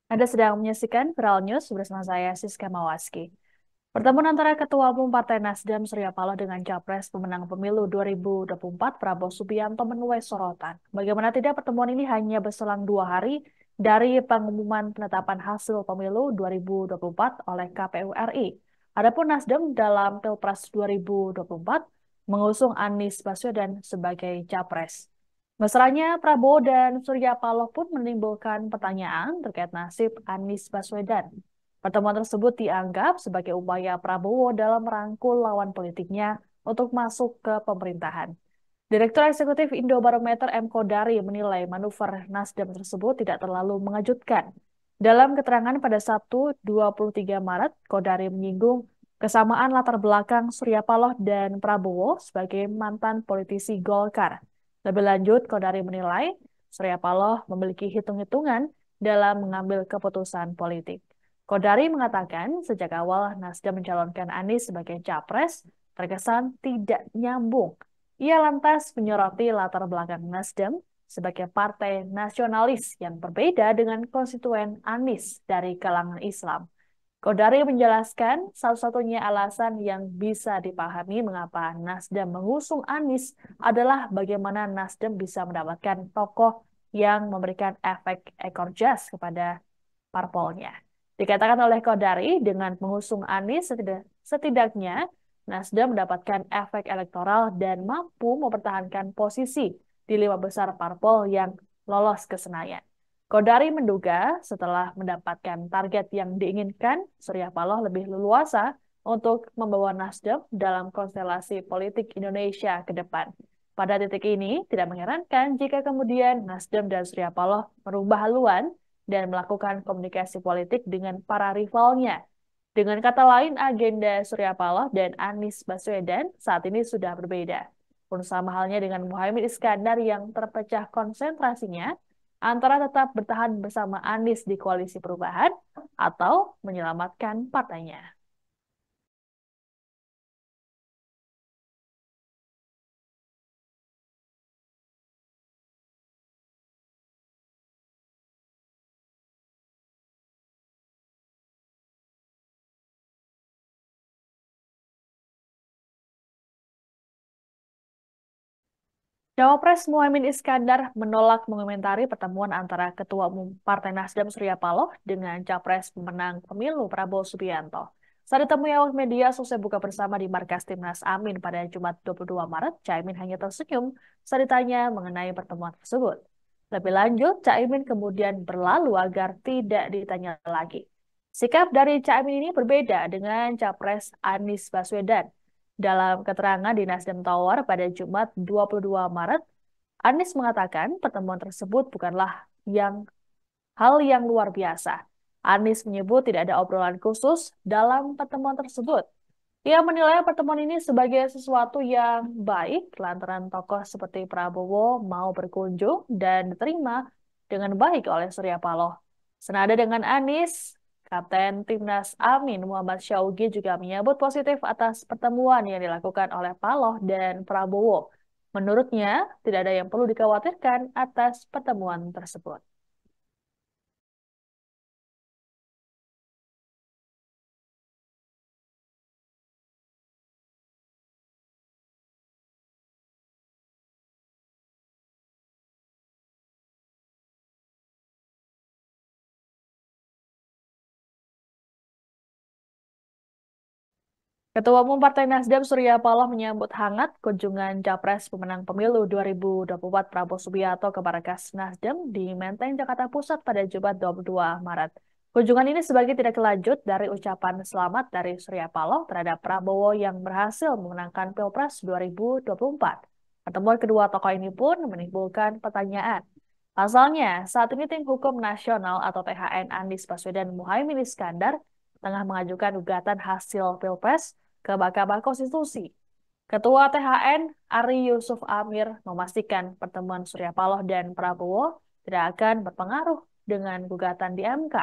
Anda sedang menyaksikan Viral News bersama saya, Siska Mawaski. Pertemuan antara Ketua Umum Partai Nasdem Surya Paloh dengan Capres pemenang pemilu 2024 Prabowo Subianto menuai sorotan. Bagaimana tidak, pertemuan ini hanya berselang 2 hari dari pengumuman penetapan hasil pemilu 2024 oleh KPU RI. Adapun Nasdem dalam Pilpres 2024 mengusung Anies Baswedan sebagai Capres. Mesranya Prabowo dan Surya Paloh pun menimbulkan pertanyaan terkait nasib Anies Baswedan. Pertemuan tersebut dianggap sebagai upaya Prabowo dalam merangkul lawan politiknya untuk masuk ke pemerintahan. Direktur Eksekutif Indobarometer M. Kodari menilai manuver Nasdem tersebut tidak terlalu mengejutkan. Dalam keterangan pada Sabtu 23 Maret, Kodari menyinggung kesamaan latar belakang Surya Paloh dan Prabowo sebagai mantan politisi Golkar. Lebih lanjut, Kodari menilai Surya Paloh memiliki hitung-hitungan dalam mengambil keputusan politik. Kodari mengatakan sejak awal Nasdem mencalonkan Anies sebagai capres terkesan tidak nyambung. Ia lantas menyoroti latar belakang Nasdem sebagai partai nasionalis yang berbeda dengan konstituen Anies dari kalangan Islam. Kodari menjelaskan satu-satunya alasan yang bisa dipahami mengapa Nasdem mengusung Anies adalah bagaimana Nasdem bisa mendapatkan tokoh yang memberikan efek ekor jas kepada parpolnya. Dikatakan oleh Kodari, dengan mengusung Anies setidaknya Nasdem mendapatkan efek elektoral dan mampu mempertahankan posisi di 5 besar parpol yang lolos ke Senayan. Kodari menduga setelah mendapatkan target yang diinginkan, Surya Paloh lebih leluasa untuk membawa Nasdem dalam konstelasi politik Indonesia ke depan. Pada titik ini, tidak mengherankan jika kemudian Nasdem dan Surya Paloh merubah haluan dan melakukan komunikasi politik dengan para rivalnya. Dengan kata lain, agenda Surya Paloh dan Anies Baswedan saat ini sudah berbeda. Pun sama halnya dengan Muhaimin Iskandar yang terpecah konsentrasinya antara tetap bertahan bersama Anies di koalisi perubahan atau menyelamatkan partainya. Cawapres Muhaimin Iskandar menolak mengomentari pertemuan antara Ketua Umum Partai Nasdem Surya Paloh dengan Capres pemenang pemilu Prabowo Subianto. Saat ditemui awak media selesai buka bersama di markas Timnas Amin pada Jumat 22 Maret, Caimin hanya tersenyum saat ditanya mengenai pertemuan tersebut. Lebih lanjut, Caimin kemudian berlalu agar tidak ditanya lagi. Sikap dari Caimin ini berbeda dengan Capres Anies Baswedan. Dalam keterangan di Nasdem Tower pada Jumat 22 Maret, Anies mengatakan pertemuan tersebut bukanlah hal yang luar biasa. Anies menyebut tidak ada obrolan khusus dalam pertemuan tersebut. Ia menilai pertemuan ini sebagai sesuatu yang baik lantaran tokoh seperti Prabowo mau berkunjung dan diterima dengan baik oleh Surya Paloh. Senada dengan Anies, Kapten Timnas Amin Muhammad Syaugi juga menyambut positif atas pertemuan yang dilakukan oleh Paloh dan Prabowo. Menurutnya, tidak ada yang perlu dikhawatirkan atas pertemuan tersebut. Ketua Umum Partai Nasdem Surya Paloh menyambut hangat kunjungan Capres pemenang pemilu 2024 Prabowo Subianto ke markas Nasdem di Menteng, Jakarta Pusat pada Jumat 22 Maret. Kunjungan ini sebagai tindak lanjut dari ucapan selamat dari Surya Paloh terhadap Prabowo yang berhasil memenangkan Pilpres 2024. Pertemuan kedua tokoh ini pun menimbulkan pertanyaan. Pasalnya, saat ini Tim Hukum Nasional atau THN Anies Baswedan Muhaimin Iskandar tengah mengajukan gugatan hasil Pilpres ke Mahkamah Konstitusi. Ketua THN Ari Yusuf Amir memastikan pertemuan Surya Paloh dan Prabowo tidak akan berpengaruh dengan gugatan di MK.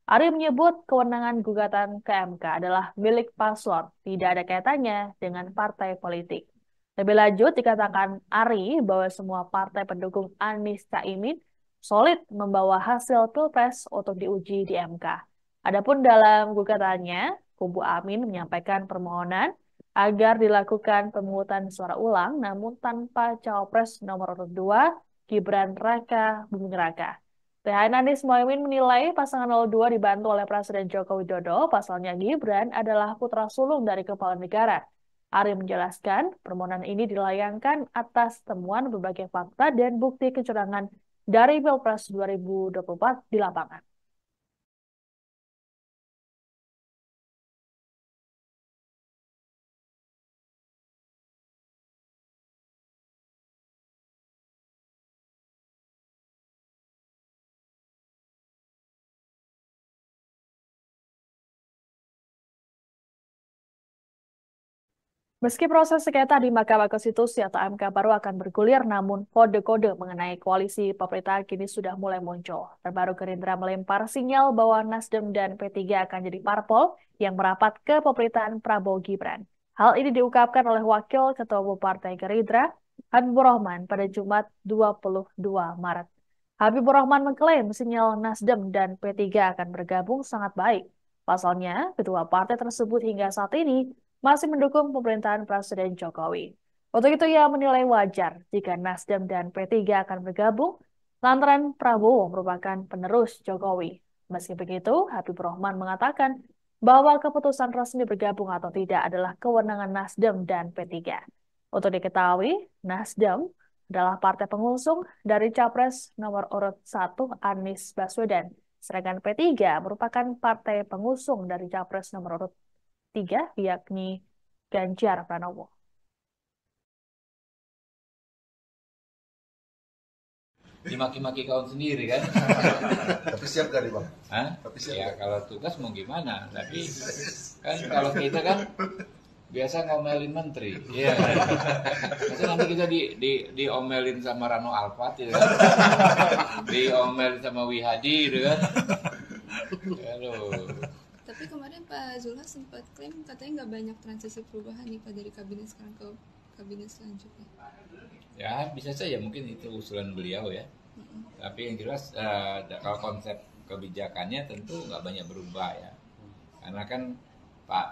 Ari menyebut kewenangan gugatan ke MK adalah milik paslon, tidak ada kaitannya dengan partai politik. Lebih lanjut dikatakan Ari bahwa semua partai pendukung Anies Caimin solid membawa hasil Pilpres untuk diuji di MK. Adapun dalam gugatannya, kubu Amin menyampaikan permohonan agar dilakukan pemungutan suara ulang namun tanpa cawapres nomor urut 2 Gibran Raka Buming Raka. THN Anies Mohaimin menilai pasangan 02 dibantu oleh Presiden Joko Widodo, pasalnya Gibran adalah putra sulung dari kepala negara. Ari menjelaskan, permohonan ini dilayangkan atas temuan berbagai fakta dan bukti kecurangan dari Pilpres 2024 di lapangan. Meski proses sengketa di Mahkamah Konstitusi atau MK baru akan bergulir, namun kode-kode mengenai koalisi pemerintahan kini sudah mulai muncul. Terbaru Gerindra melempar sinyal bahwa Nasdem dan P3 akan jadi parpol yang merapat ke pemerintahan Prabowo Gibran. Hal ini diungkapkan oleh Wakil Ketua Umum Partai Gerindra, Habibur Rahman, pada Jumat 22 Maret. Habibur Rahman mengklaim sinyal Nasdem dan P3 akan bergabung sangat baik. Pasalnya, kedua partai tersebut hingga saat ini masih mendukung pemerintahan Presiden Jokowi. Untuk itu ia menilai wajar jika Nasdem dan P3 akan bergabung lantaran Prabowo merupakan penerus Jokowi. Meski begitu, Habibur Rahman mengatakan bahwa keputusan resmi bergabung atau tidak adalah kewenangan Nasdem dan P3. Untuk diketahui, Nasdem adalah partai pengusung dari Capres nomor urut 1 Anies Baswedan, sedangkan P3 merupakan partai pengusung dari Capres nomor urut 3, yakni Ganjar Pranowo. Dimaki-maki kawan sendiri kan? Tapi siap gak nih Bang? Hah? Tapi siap ya gak? kalau tugas mau gimana? Tapi kan kalau kita kan biasa ngomelin menteri, iya. Masa nanti kita diomelin sama Rano Alfat, ya kan? Diomelin sama Wihadi, gitu kan? Halo. Tapi kemarin Pak Zulhas sempat klaim katanya nggak banyak transisi perubahan nih Pak dari kabinet sekarang ke kabinet selanjutnya. Ya bisa saja mungkin itu usulan beliau ya. Tapi yang jelas kalau konsep kebijakannya tentu nggak banyak berubah ya. Karena kan Pak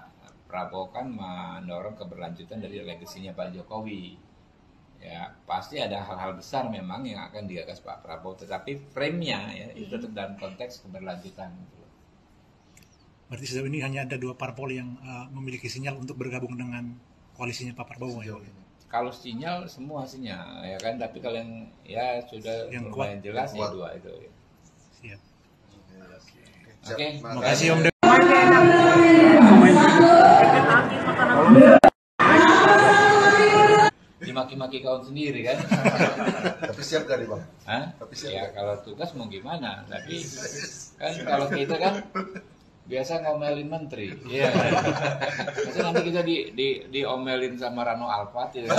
Prabowo kan mendorong keberlanjutan dari legasinya Pak Jokowi. Ya pasti ada hal-hal besar memang yang akan digagas Pak Prabowo. Tetapi frame-nya ya itu tetap dalam konteks keberlanjutan. Berarti sejauh ini hanya ada 2 parpol yang memiliki sinyal untuk bergabung dengan koalisinya Pak Prabowo ya? Kalau sinyal semua sinyal ya kan, tapi kalau yang ya sudah yang lumayan jelas ya 2 itu. Siap. Oke, Terima kasih Om. Dimaki-maki kawan sendiri kan? Tapi siap gak nih Bang? Hah? Tapi siap ya gak? kalau tugas mau gimana? Tapi kan kalau kita kan biasa ngomelin menteri, iya. Masa nanti kita diomelin sama Rano Alfat, ya kan?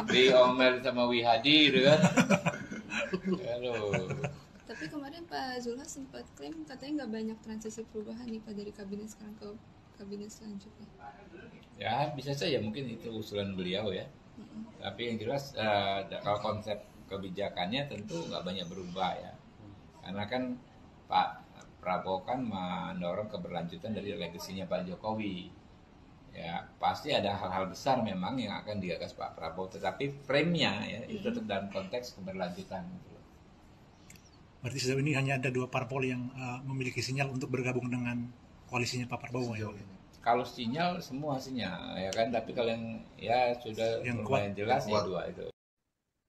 Diomelin sama Wihadi, gitu kan? Halo. Tapi kemarin Pak Zulhas sempat klaim katanya nggak banyak transisi perubahan nih Pak dari kabinet sekarang ke kabinet selanjutnya. Ya bisa saja mungkin itu usulan beliau ya. Tapi yang jelas kalau konsep kebijakannya tentu nggak banyak berubah ya. Karena kan Pak Prabowo kan mendorong keberlanjutan dari legasinya Pak Jokowi. Ya pasti ada hal-hal besar memang yang akan digagas Pak Prabowo. Tetapi frame-nya ya itu tetap dalam konteks keberlanjutan. Berarti sejauh ini hanya ada 2 parpol yang memiliki sinyal untuk bergabung dengan koalisinya Pak Prabowo ya? Kalau sinyal semua sinyal ya kan, tapi kalau yang ya sudah yang lumayan jelas ya 2 itu.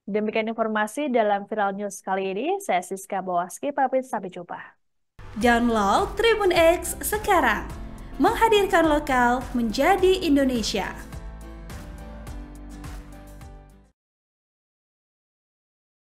Demikian informasi dalam Viral News kali ini. Saya Siska Bawaski, pamit sampai jumpa. Download Tribun X sekarang, menghadirkan lokal menjadi Indonesia.